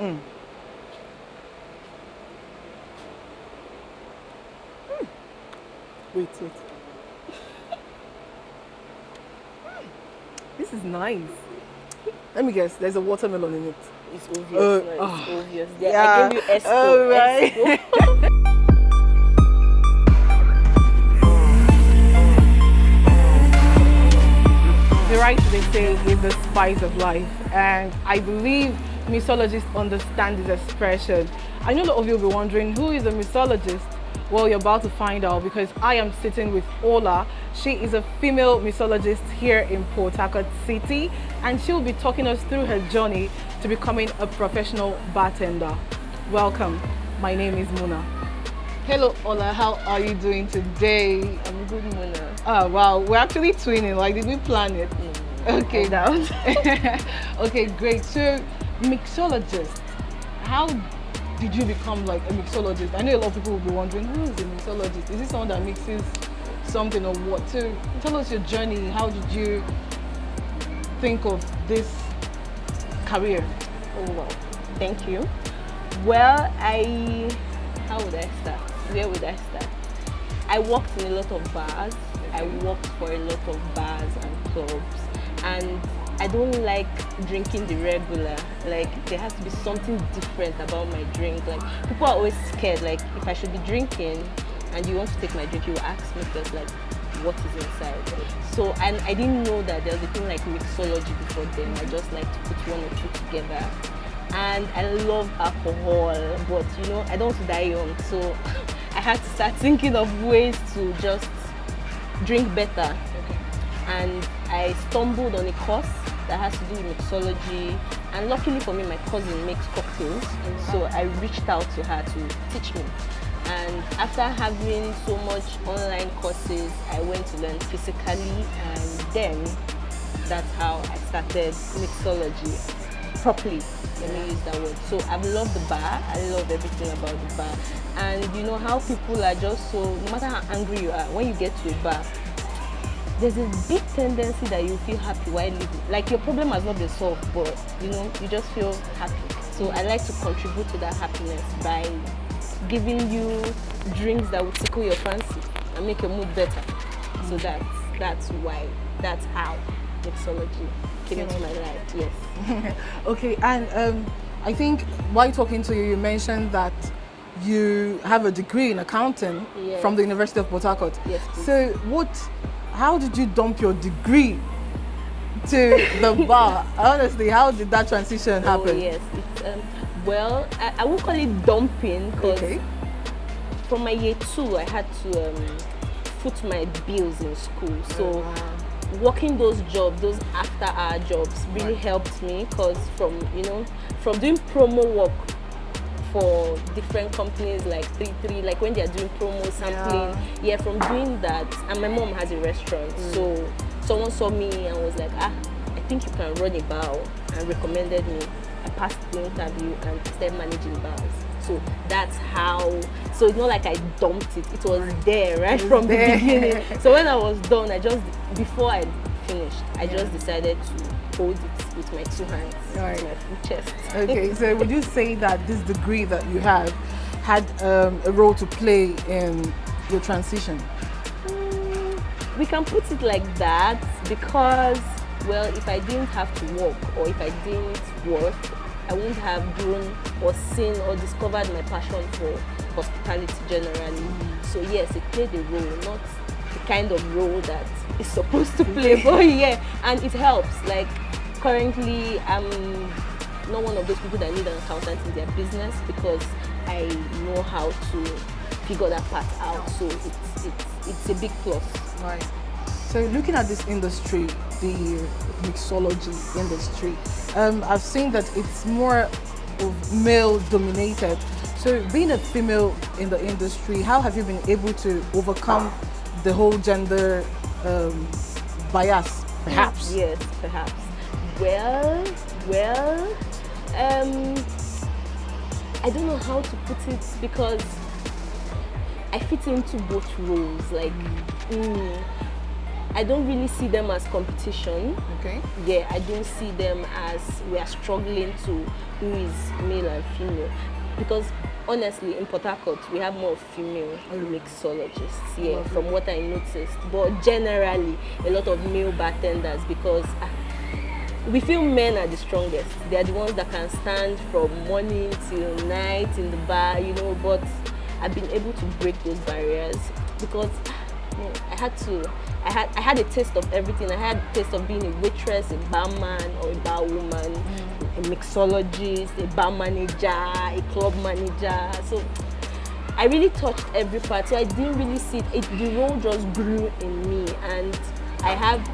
Wait. This is nice. Let me guess, there's a watermelon in it. It's obvious. It's obvious. Yeah. I gave you Esco. Oh, right. Esco. The rice, they say, is the spice of life, and I believe mixologists understand this expression. I know a lot of you will be wondering, who is a mixologist? Well, you're about to find out, because I am sitting with Ola. She is a female mixologist here in Port Harcourt City, and she'll be talking us through her journey to becoming a professional bartender. Welcome. My name is Muna. Hello, Ola. How are you doing today? I'm good, Mona. Oh, wow. We're actually twinning. Like, did we plan it? Okay, now. Okay, great. So, mixologist. How did you become like a mixologist? I know a lot of people will be wondering, who is a mixologist? Is it someone that mixes something or what? So, tell us your journey. How did you think of this career? Oh, wow. Thank you. Well, how would I start? Where would I start? I worked in a lot of bars. I worked for a lot of bars and clubs, and I don't like drinking the regular. Like, there has to be something different about my drink. Like, people are always scared. Like, if I should be drinking and you want to take my drink, you will ask me first, like, what is inside? So, and I didn't know that there was a thing like mixology before then. I just like to put one or two together. And I love alcohol, but you know, I don't want to die young, so I had to start thinking of ways to just drink better. Okay. And I stumbled on a course that has to do with mixology, and luckily for me, my cousin makes cocktails, so I reached out to her to teach me. And after having so much online courses, I went to learn physically, and then that's how I started mixology properly. Let me use that word. So I've loved the bar. I love everything about the bar. And you know how people are just so, no matter how angry you are, when you get to a bar, there's a big tendency that you feel happy while living. Like, your problem has not been solved, but you know, you just feel happy. So I like to contribute to that happiness by giving you drinks that will tickle your fancy and make your mood better. So that's how mixology came into my life. Yes. Okay, and I think while talking to you, you mentioned that you have a degree in accounting from the University of Port Harcourt. Yes, please. So how did you dump your degree to the bar? Honestly, how did that transition happen? Oh, yes. It's, well, I won't call it dumping, because from my year 2, I had to foot my bills in school. So working those jobs, those after-hour jobs, really helped me, because from doing promo work for different companies like 3, like when they are doing promo sampling, from doing that, and my mom has a restaurant, so someone saw me and was like, I think you can run a bar, and recommended me. I passed the interview and started managing bars. So that's how, so it's not like I dumped it, it was there from the beginning. So when I was done, before I finished, I just decided to hold it with my 2 hands, with my full chest. Okay, so would you say that this degree that you have had a role to play in your transition? We can put it like that, because, well, if I didn't have to work, or if I didn't work, I wouldn't have grown or seen or discovered my passion for hospitality generally. So yes, it played a role, not the kind of role that it's supposed to play, but and it helps. Like, currently, I'm not one of those people that need an accountant in their business, because I know how to figure that part out. So it's a big plus. Right. So looking at this industry, the mixology industry, I've seen that it's more of male dominated. So being a female in the industry, how have you been able to overcome the whole gender bias, perhaps? Yes, perhaps. Well, I don't know how to put it, because I fit into both roles. Like, I don't really see them as competition. Okay. Yeah, I don't see them as we are struggling to who is male and female. Because honestly, in Port Harcourt, we have more female mixologists, yeah, Lovely. from what I noticed. But generally, a lot of male bartenders because we feel men are the strongest. They are the ones that can stand from morning till night in the bar, you know, but I've been able to break those barriers because I had a taste of everything. I had a taste of being a waitress, a barman or a barwoman, a mixologist, a bar manager, a club manager. So I really touched every part. So I didn't really see it. The role just grew in me, and I have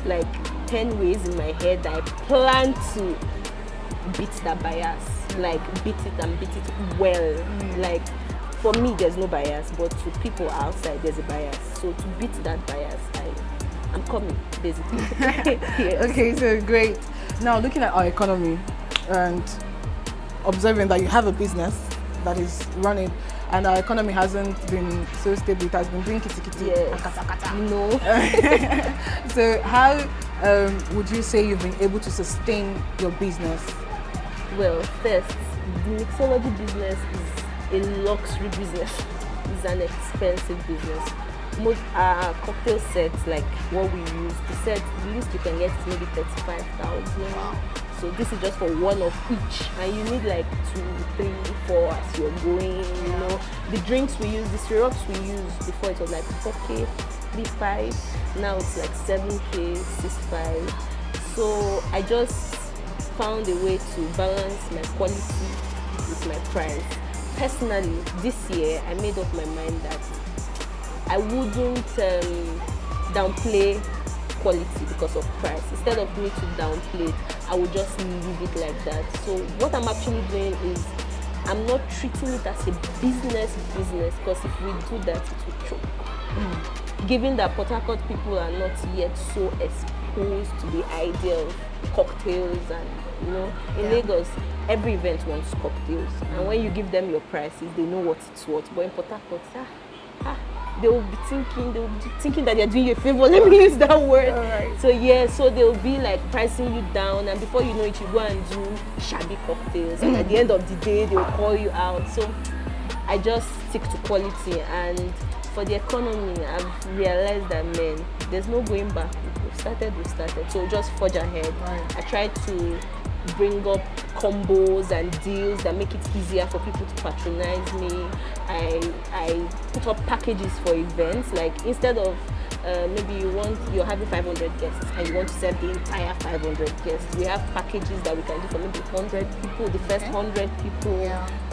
like 10 ways in my head that I plan to beat that bias. Like beat it and beat it well. Like for me, there's no bias, but to people outside, there's a bias. So to beat that bias, I'm coming, basically. Yes. Okay, so great. Now, looking at our economy and observing that you have a business that is running, and our economy hasn't been so stable, it has been doing kitty. Yes. You know. So how would you say you've been able to sustain your business? Well, first, the mixology business is a luxury business. It's an expensive business. Most cocktail sets, like what we use, the set, the least you can get is maybe 35,000. Wow. So this is just for one of each, and you need like 2, 3, 4 as you're going. You know, the drinks we use, the syrups we used before, it was like 4K, 3.5. Now it's like 7K, 6.5. So I just found a way to balance my quality with my price. Personally, this year I made up my mind that I wouldn't downplay quality because of price. Instead of me to downplay it, I would just leave it like that. So what I'm actually doing is I'm not treating it as a business because if we do that, it will choke. Given that Port Harcourt people are not yet so exposed to the idea of cocktails, and you know, in Lagos, every event wants cocktails, and when you give them your prices, they know what it's worth. But in Port Harcourt, they will be thinking that they're doing you a favor. Let me use that word. Right. So yeah, so they'll be like pricing you down, and before you know it, you go and do shabby cocktails, and at the end of the day, they'll call you out. So I just stick to quality, and for the economy, I've realized that there's no going back. We've started. So just forge ahead. Right. I try to bring up combos and deals that make it easier for people to patronize me. I put up packages for events, like instead of maybe you're having 500 guests and you want to serve the entire 500 guests, we have packages that we can do for maybe 100 people, the first 100 people,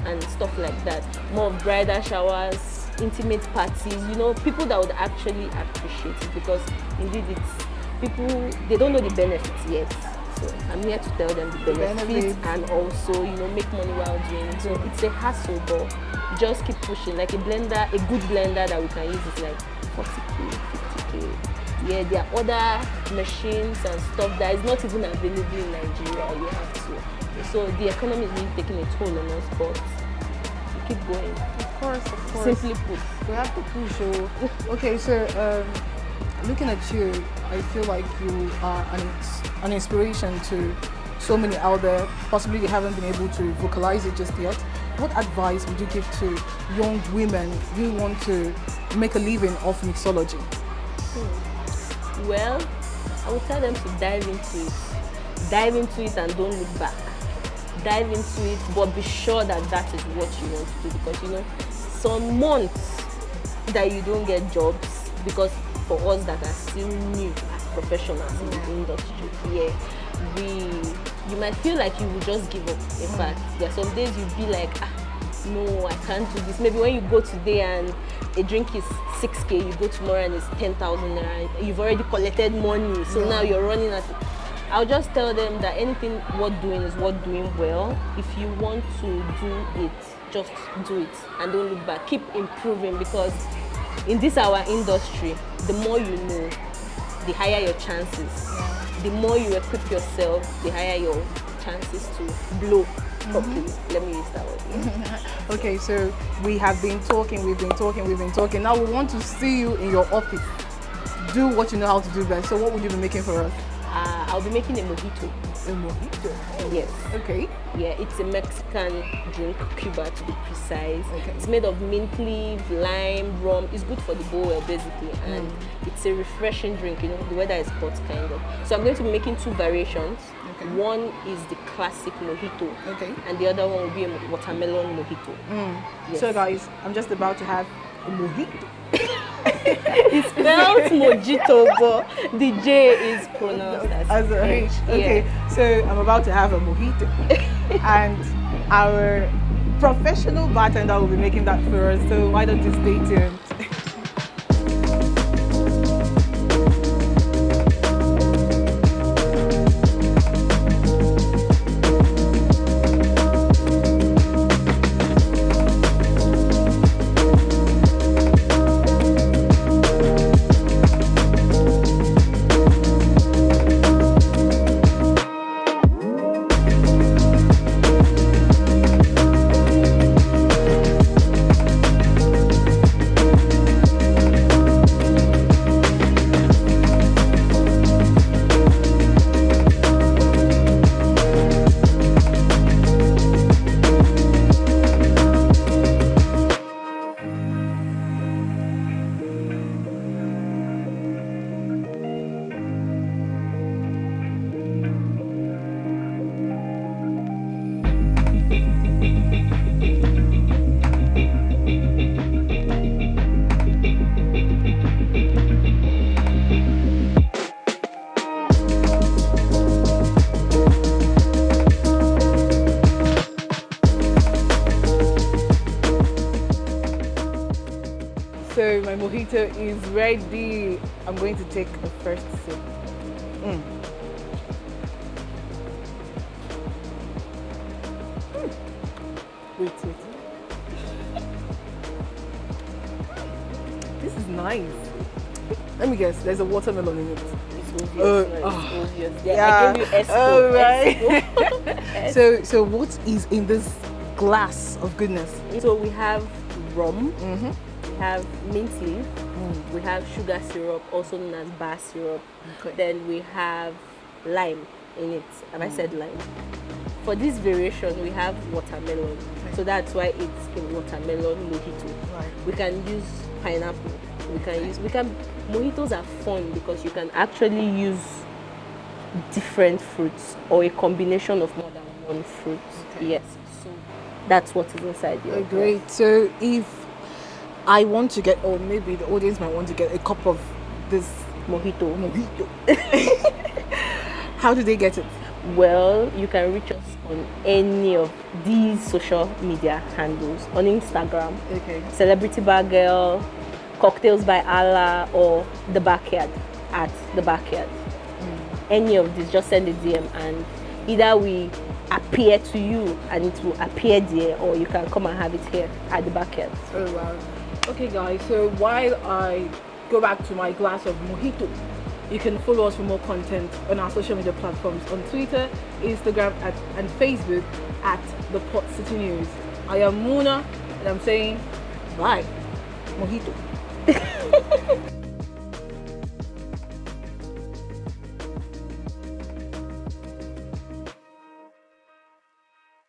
and stuff like that. More of bridal showers, intimate parties, you know, people that would actually appreciate it, because indeed people, they don't know the benefits yet. So I'm here to tell them the benefits and also, you know, make money while doing it. So it's a hassle, but just keep pushing. Like a good blender that we can use is like 40K, 50K. Yeah, there are other machines and stuff that is not even available in Nigeria. You have to. So the economy is really taking a toll on us, but we keep going. Of course. Simply put. We have to push. Okay, so looking at you, I feel like you are an inspiration to so many out there. Possibly they haven't been able to vocalize it just yet. What advice would you give to young women who want to make a living off mixology? Well, I would tell them to dive into it. Dive into it and don't look back. Dive into it, but be sure that that is what you want to do, because you know, some months that you don't get jobs, because for us that are still new as professionals in the industry, you might feel like you will just give up. In fact, there are some days you'll be like, no, I can't do this. Maybe when you go today and a drink is 6K, you go tomorrow and it's 10,000 naira. You've already collected money, so now you're running at it. I'll just tell them that anything worth doing is worth doing well. If you want to do it, just do it and don't look back. Keep improving, because in this our industry, the more you know, the higher your chances. The more you equip yourself, the higher your chances to blow properly. Let me use that word. Okay, so we have been talking, we've been talking. Now we want to see you in your office do what you know how to do best. So what would you be making for us? I'll be making a mojito. A mojito. Yes. Okay. Yeah, it's a Mexican drink, Cuba to be precise. Okay. It's made of mint leaf, lime, rum. It's good for the bowel basically, and it's a refreshing drink. You know, the weather is hot kind of. So I'm going to be making 2 variations. Okay. One is the classic mojito, Okay. and the other one will be a watermelon mojito. Yes. So guys, I'm just about to have a mojito. It's spelled mojito, but the J is pronounced As a H. Okay. Yeah. So I'm about to have a mojito, and our professional bartender will be making that for us. So why don't you stay tuned? So my mojito is ready. I'm going to take a first sip. Wait. This is nice. Let me guess, there's a watermelon in it. It's obvious. No, it's obvious. Yeah, Yeah. I gave you Esco. Oh, right. Esco. So what is in this glass of goodness? So we have rum, we have mint leaf, we have sugar syrup, also known as bar syrup. Okay. Then we have lime in it. Have I said lime? For this variation, we have watermelon. Okay. So that's why it's a watermelon mojito. Right. We can use pineapple. Mojitos are fun because you can actually use different fruits or a combination of more than one fruit. Okay. Yes. So that's what is inside your Oh, great. So if I want to get, or maybe the audience might want to get a cup of this mojito. how do they get it? Well, you can reach us on any of these social media handles. On Instagram, Okay. Celebrity Bar Girl, Cocktails by Allah, or The Backyard, at The Backyard. Any of these, just send a DM and either we appear to you and it will appear there, or you can come and have it here at The Backyard. Oh wow. Okay guys, so while I go back to my glass of mojito, you can follow us for more content on our social media platforms on Twitter, Instagram, and Facebook at The Port City News. I am Muna and I'm saying bye. Mojito.